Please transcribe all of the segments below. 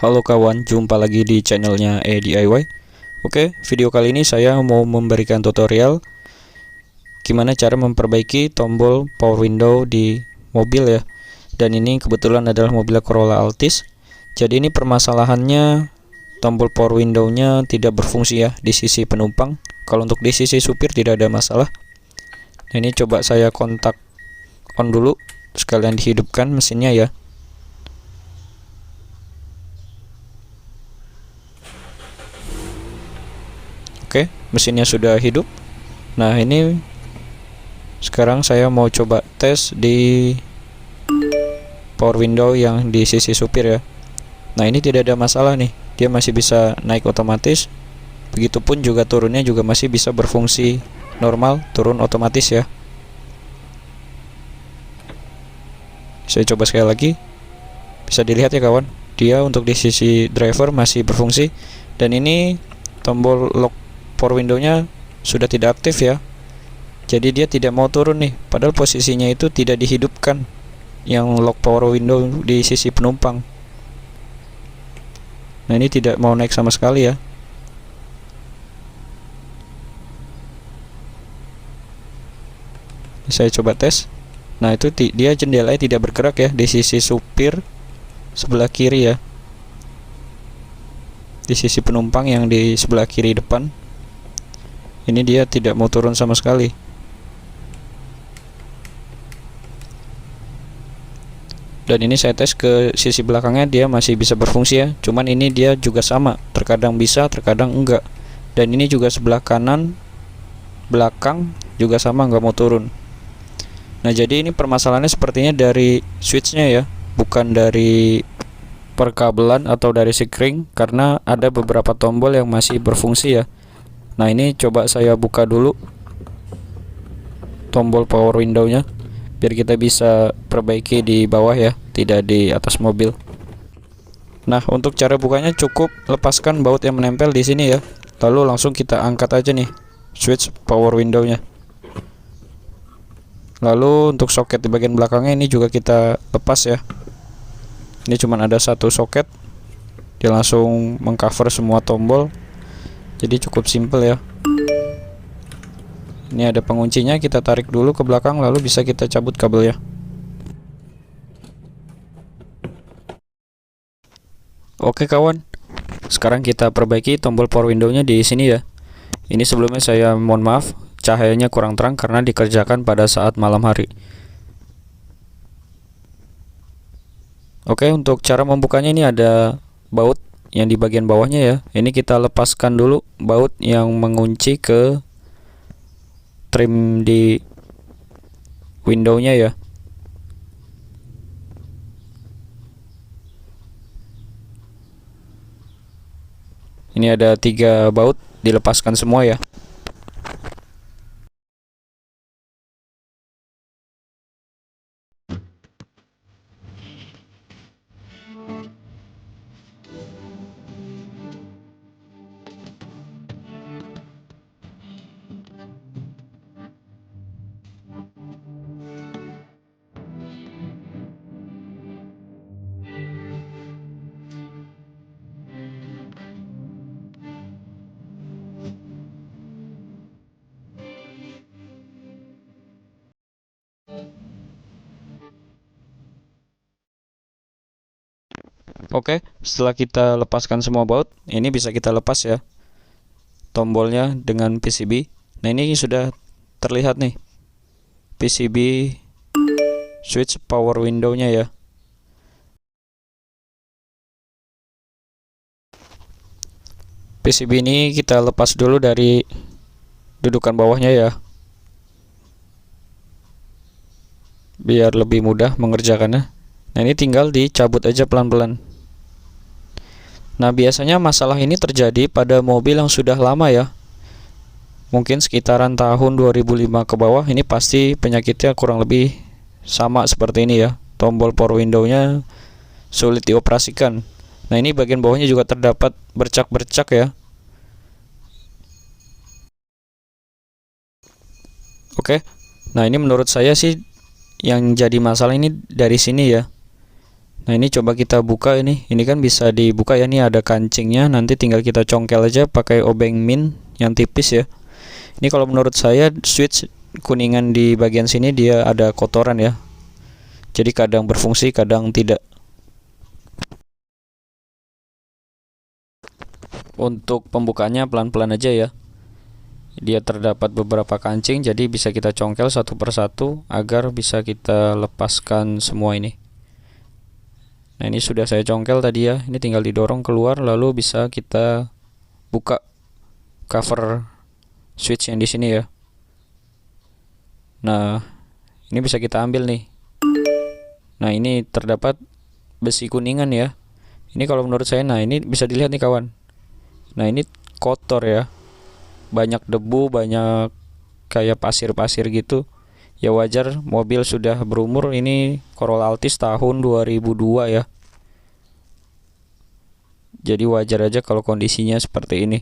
Halo kawan, jumpa lagi di channelnya DIY. Oke, video kali ini saya mau memberikan tutorial gimana cara memperbaiki tombol power window di mobil ya. Dan ini kebetulan adalah mobil Corolla Altis. Jadi ini permasalahannya tombol power window-nya tidak berfungsi ya di sisi penumpang. Kalau untuk di sisi supir tidak ada masalah. Nah, ini coba saya kontak on dulu, sekalian dihidupkan mesinnya ya. Oke, mesinnya sudah hidup. Nah, ini sekarang saya mau coba tes di power window yang di sisi supir ya. Nah, ini tidak ada masalah nih. Dia masih bisa naik otomatis. Begitupun juga turunnya juga masih bisa berfungsi normal, turun otomatis ya. Saya coba sekali lagi. Bisa dilihat ya kawan. Dia untuk di sisi driver masih berfungsi. Dan ini tombol lock power window-nya sudah tidak aktif ya. Jadi dia tidak mau turun nih, padahal posisinya itu tidak dihidupkan yang lock power window di sisi penumpang. Nah, ini tidak mau naik sama sekali ya. Saya coba tes. Nah, itu dia jendelanya tidak bergerak ya di sisi supir sebelah kiri ya. Di sisi penumpang yang di sebelah kiri depan, ini dia tidak mau turun sama sekali. Dan ini saya tes ke sisi belakangnya, dia masih bisa berfungsi ya. Cuman ini dia juga sama, terkadang bisa, terkadang enggak. Dan ini juga sebelah kanan belakang juga sama, enggak mau turun. Nah, jadi ini permasalahannya sepertinya dari switchnya ya, bukan dari perkabelan atau dari sikring, karena ada beberapa tombol yang masih berfungsi ya. Nah, ini coba saya buka dulu tombol power window-nya biar kita bisa perbaiki di bawah ya, tidak di atas mobil. Nah, untuk cara bukanya cukup lepaskan baut yang menempel di sini ya. Lalu langsung kita angkat aja nih switch power window-nya. Lalu untuk soket di bagian belakangnya ini juga kita lepas ya. Ini cuma ada satu soket. Dia langsung mengcover semua tombol. Jadi cukup simple ya. Ini ada penguncinya, kita tarik dulu ke belakang lalu bisa kita cabut kabelnya. Oke kawan, sekarang kita perbaiki tombol power window-nya di sini ya. Ini sebelumnya saya mohon maaf, cahayanya kurang terang karena dikerjakan pada saat malam hari. Oke, untuk cara membukanya ini ada baut yang di bagian bawahnya ya. Ini kita lepaskan dulu baut yang mengunci ke trim di window-nya ya. Ini ada 3 baut, dilepaskan semua ya. Oke, setelah kita lepaskan semua baut, ini bisa kita lepas ya tombolnya dengan PCB. Nah, ini sudah terlihat nih PCB switch power window-nya ya. PCB ini kita lepas dulu dari dudukan bawahnya ya, biar lebih mudah mengerjakannya. Nah, ini tinggal dicabut aja pelan-pelan. Nah, biasanya masalah ini terjadi pada mobil yang sudah lama ya. Mungkin sekitaran tahun 2005 ke bawah. Ini pasti penyakitnya kurang lebih sama seperti ini ya. Tombol power window-nya sulit dioperasikan. Nah, ini bagian bawahnya juga terdapat bercak-bercak ya. Oke. Nah, ini menurut saya sih yang jadi masalah ini dari sini ya. Nah, ini coba kita buka ini. Ini kan bisa dibuka ya, ini ada kancingnya. Nanti tinggal kita congkel aja pakai obeng min yang tipis ya. Ini kalau menurut saya switch kuningan di bagian sini dia ada kotoran ya. Jadi kadang berfungsi, kadang tidak. Untuk pembukanya pelan-pelan aja ya. Dia terdapat beberapa kancing, jadi bisa kita congkel satu persatu agar bisa kita lepaskan semua ini. Nah, ini sudah saya congkel tadi ya. Ini tinggal didorong keluar, lalu bisa kita buka cover switch yang di sini ya. Nah, ini bisa kita ambil nih. Nah, ini terdapat besi kuningan ya. Ini kalau menurut saya, nah ini bisa dilihat nih kawan. Nah, ini kotor ya. Banyak debu, banyak kayak pasir-pasir gitu. Ya wajar, mobil sudah berumur. Ini Corolla Altis tahun 2002 ya. Jadi wajar aja kalau kondisinya seperti ini.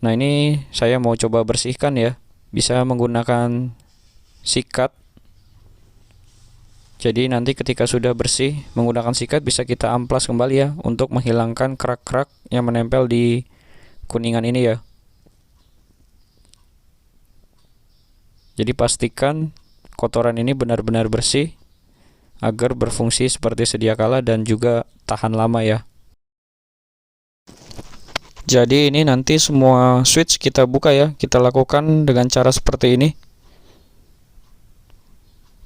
Nah, ini saya mau coba bersihkan ya. Bisa menggunakan sikat. Jadi nanti ketika sudah bersih menggunakan sikat bisa kita amplas kembali ya untuk menghilangkan kerak-kerak yang menempel di kuningan ini ya. Jadi pastikan kotoran ini benar-benar bersih agar berfungsi seperti sedia kala dan juga tahan lama ya. Jadi ini nanti semua switch kita buka ya. Kita lakukan dengan cara seperti ini.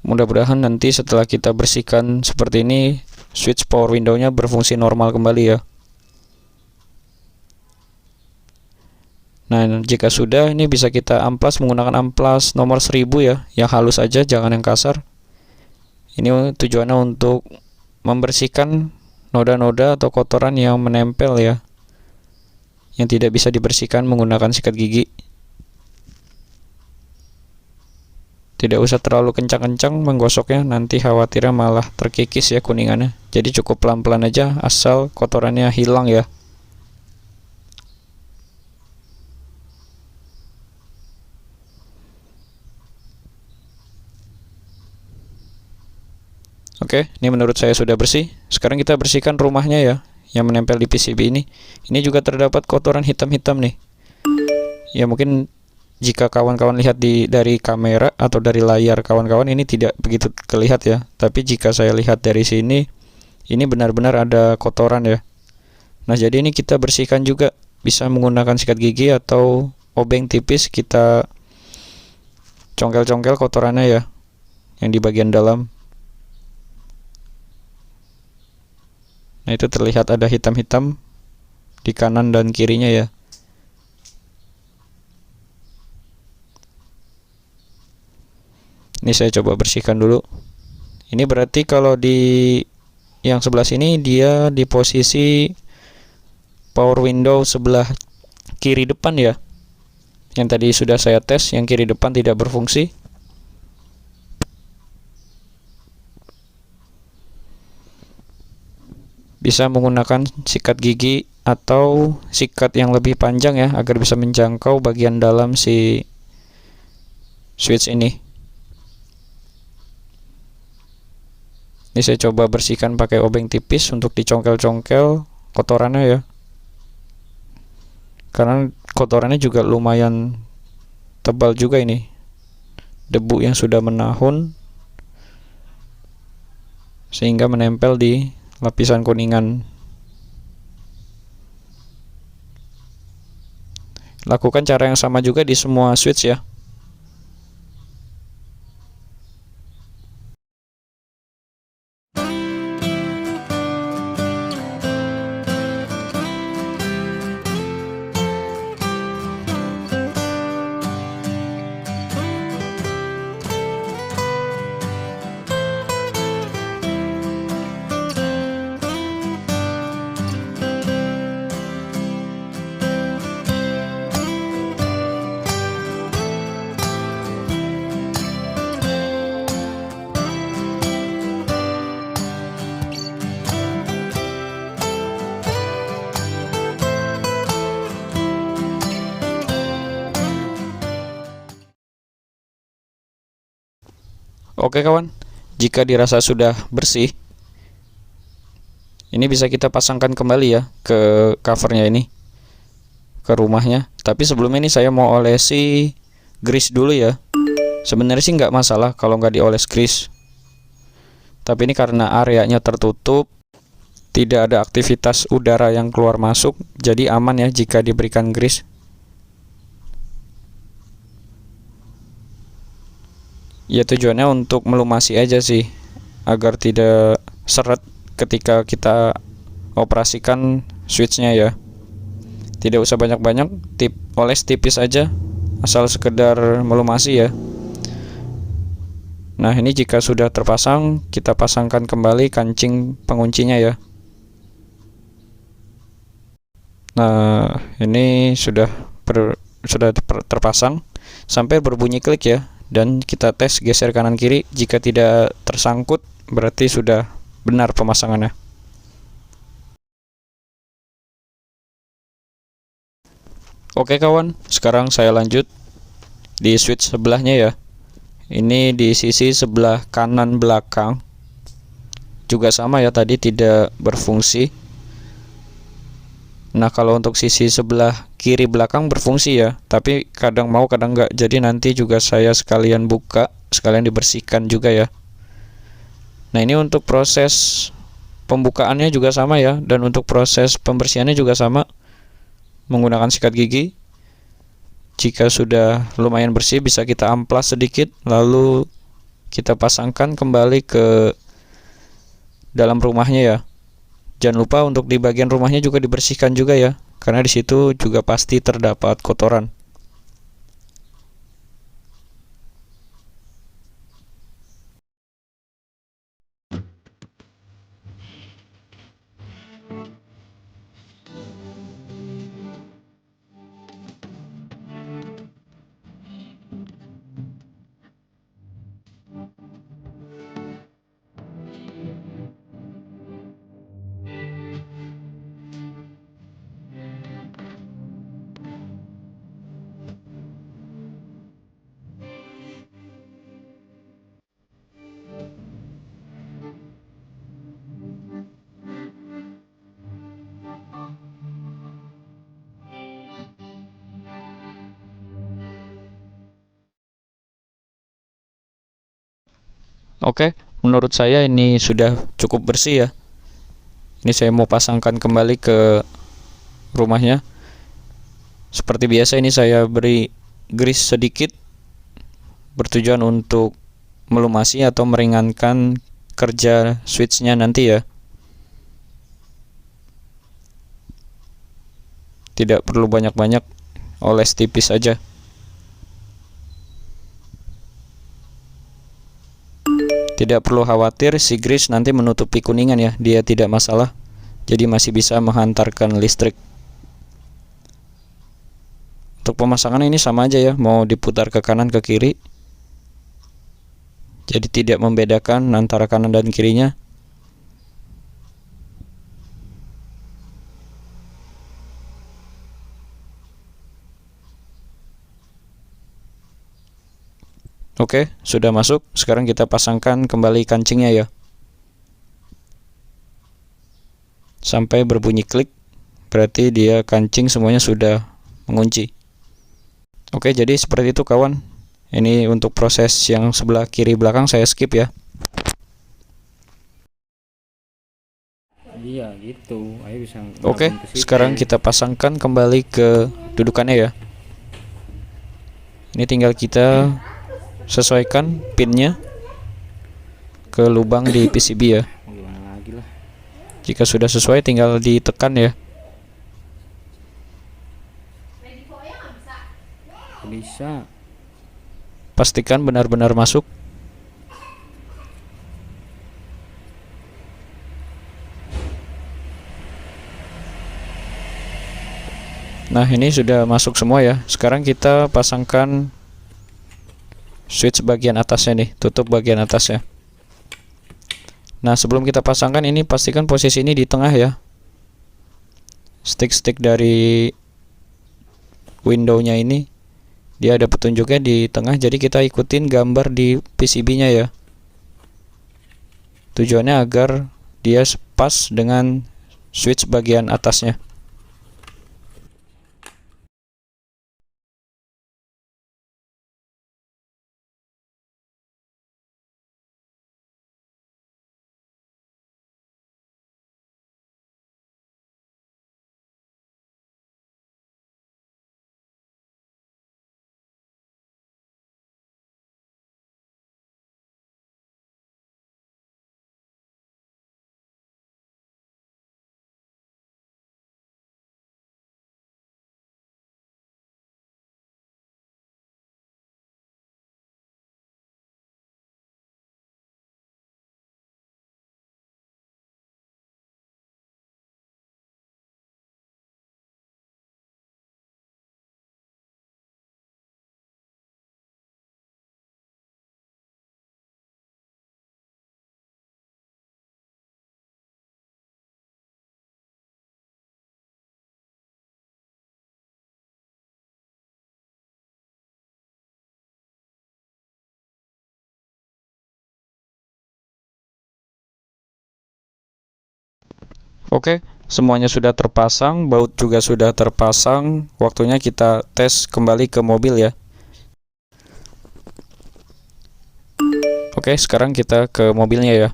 Mudah-mudahan nanti setelah kita bersihkan seperti ini, switch power window-nya berfungsi normal kembali ya. Nah, jika sudah, ini bisa kita amplas menggunakan amplas nomor 1000 ya, yang halus aja, jangan yang kasar. Ini tujuannya untuk membersihkan noda-noda atau kotoran yang menempel ya, yang tidak bisa dibersihkan menggunakan sikat gigi. Tidak usah terlalu kencang-kencang menggosoknya, nanti khawatirnya malah terkikis ya kuningannya. Jadi cukup pelan-pelan aja asal kotorannya hilang ya. Oke, ini menurut saya sudah bersih. Sekarang kita bersihkan rumahnya ya, yang menempel di PCB ini. Ini juga terdapat kotoran hitam-hitam nih. Ya mungkin jika kawan-kawan lihat dari kamera atau dari layar kawan-kawan ini tidak begitu terlihat ya. Tapi jika saya lihat dari sini, ini benar-benar ada kotoran ya. Nah, jadi ini kita bersihkan juga. Bisa menggunakan sikat gigi atau obeng tipis, kita congkel-congkel kotorannya ya, yang di bagian dalam. Nah, itu terlihat ada hitam-hitam di kanan dan kirinya ya. Ini saya coba bersihkan dulu. Ini berarti kalau di yang sebelah sini dia di posisi power window sebelah kiri depan ya. Yang tadi sudah saya tes, yang kiri depan tidak berfungsi. Bisa menggunakan sikat gigi atau sikat yang lebih panjang ya, agar bisa menjangkau bagian dalam si switch ini. Ini saya coba bersihkan pakai obeng tipis untuk dicongkel-congkel kotorannya ya. Karena kotorannya juga lumayan tebal juga ini. Debu yang sudah menahun sehingga menempel di lapisan kuningan. Lakukan cara yang sama juga di semua switch ya. Oke kawan, jika dirasa sudah bersih, ini bisa kita pasangkan kembali ya ke covernya ini, ke rumahnya. Tapi sebelumnya ini saya mau olesi grease dulu ya. Sebenarnya sih nggak masalah kalau nggak dioles grease, tapi ini karena areanya tertutup, tidak ada aktivitas udara yang keluar masuk, jadi aman ya jika diberikan grease. Ya tujuannya untuk melumasi aja sih, agar tidak seret ketika kita operasikan switchnya ya. Tidak usah banyak-banyak, oles tipis aja, asal sekedar melumasi ya. Nah ini jika sudah terpasang, kita pasangkan kembali kancing penguncinya ya. Nah ini sudah terpasang sampai berbunyi klik ya. Dan kita tes geser kanan kiri, jika tidak tersangkut berarti sudah benar pemasangannya. Oke kawan, sekarang saya lanjut di switch sebelahnya ya. Ini di sisi sebelah kanan belakang juga sama ya, tadi tidak berfungsi. Nah kalau untuk sisi sebelah kiri belakang berfungsi ya, tapi kadang mau kadang enggak, jadi nanti juga saya sekalian buka, sekalian dibersihkan juga ya. Nah ini untuk proses pembukaannya juga sama ya, dan untuk proses pembersihannya juga sama, menggunakan sikat gigi. Jika sudah lumayan bersih bisa kita amplas sedikit, lalu kita pasangkan kembali ke dalam rumahnya ya. Jangan lupa untuk di bagian rumahnya juga dibersihkan juga ya, karena di situ juga pasti terdapat kotoran. Oke, menurut saya ini sudah cukup bersih ya. Ini saya mau pasangkan kembali ke rumahnya. Seperti biasa ini saya beri grease sedikit, bertujuan untuk melumasi atau meringankan kerja switchnya nanti ya. Tidak perlu banyak-banyak, oles tipis aja. Tidak perlu khawatir si grease nanti menutupi kuningan ya, dia tidak masalah. Jadi masih bisa menghantarkan listrik. Untuk pemasangan ini sama aja ya, mau diputar ke kanan ke kiri. Jadi tidak membedakan antara kanan dan kirinya. Oke, sudah masuk. Sekarang kita pasangkan kembali kancingnya ya. Sampai berbunyi klik, berarti dia kancing semuanya sudah mengunci. Oke, jadi seperti itu kawan. Ini untuk proses yang sebelah kiri belakang saya skip ya. Iya gitu. Ayo bisa. Oke, sekarang kita pasangkan kembali ke dudukannya ya. Ini tinggal kita sesuaikan pinnya ke lubang di PCB ya. Gimana lagi lah. Jika sudah sesuai tinggal ditekan ya. Bisa. Pastikan benar-benar masuk. Nah ini sudah masuk semua ya. Sekarang kita pasangkan switch bagian atasnya nih, tutup bagian atasnya. Nah sebelum kita pasangkan ini pastikan posisi ini di tengah ya. Stick-stick dari windownya ini dia ada petunjuknya di tengah, jadi kita ikutin gambar di PCB nya ya. Tujuannya agar dia pas dengan switch bagian atasnya. Oke, semuanya sudah terpasang, baut juga sudah terpasang. Waktunya kita tes kembali ke mobil ya. Oke, sekarang kita ke mobilnya ya.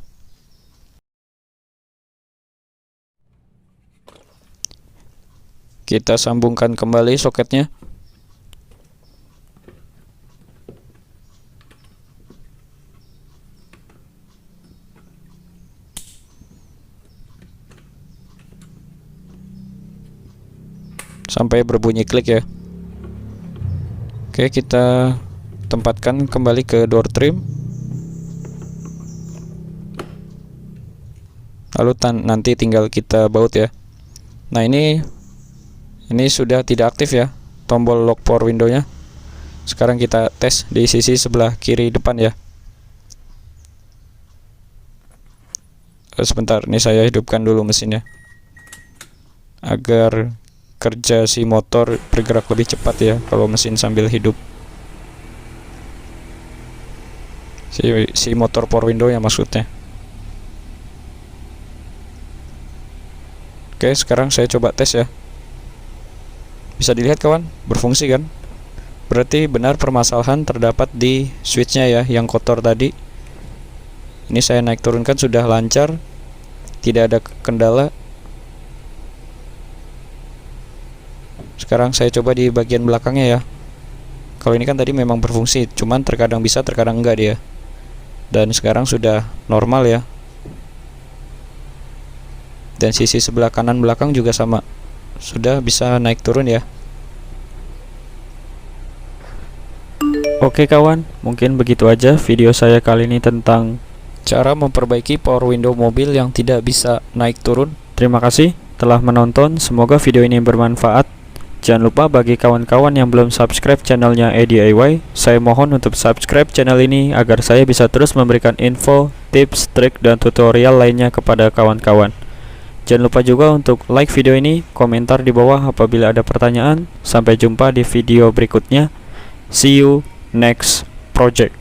Kita sambungkan kembali soketnya. Sampai berbunyi klik ya. Oke, kita tempatkan kembali ke door trim. Lalu nanti tinggal kita baut ya. Nah, ini sudah tidak aktif ya, tombol lock power window-nya. Sekarang kita tes di sisi sebelah kiri depan ya. Sebentar, ini saya hidupkan dulu mesinnya agar kerja si motor bergerak lebih cepat ya kalau mesin sambil hidup. Si motor power window ya maksudnya. Oke, sekarang saya coba tes ya. Bisa dilihat kawan, berfungsi kan? Berarti benar permasalahan terdapat di switchnya ya, yang kotor tadi. Ini saya naik turunkan sudah lancar, tidak ada kendala. Sekarang saya coba di bagian belakangnya ya. Kalau ini kan tadi memang berfungsi, cuman terkadang bisa, terkadang enggak dia. Dan sekarang sudah normal ya. Dan sisi sebelah kanan belakang juga sama, sudah bisa naik turun ya. Oke kawan, mungkin begitu aja video saya kali ini tentang cara memperbaiki power window mobil yang tidak bisa naik turun. Terima kasih telah menonton, semoga video ini bermanfaat. Jangan lupa bagi kawan-kawan yang belum subscribe channelnya EDIY, saya mohon untuk subscribe channel ini agar saya bisa terus memberikan info, tips, trik, dan tutorial lainnya kepada kawan-kawan. Jangan lupa juga untuk like video ini, komentar di bawah apabila ada pertanyaan. Sampai jumpa di video berikutnya. See you next project.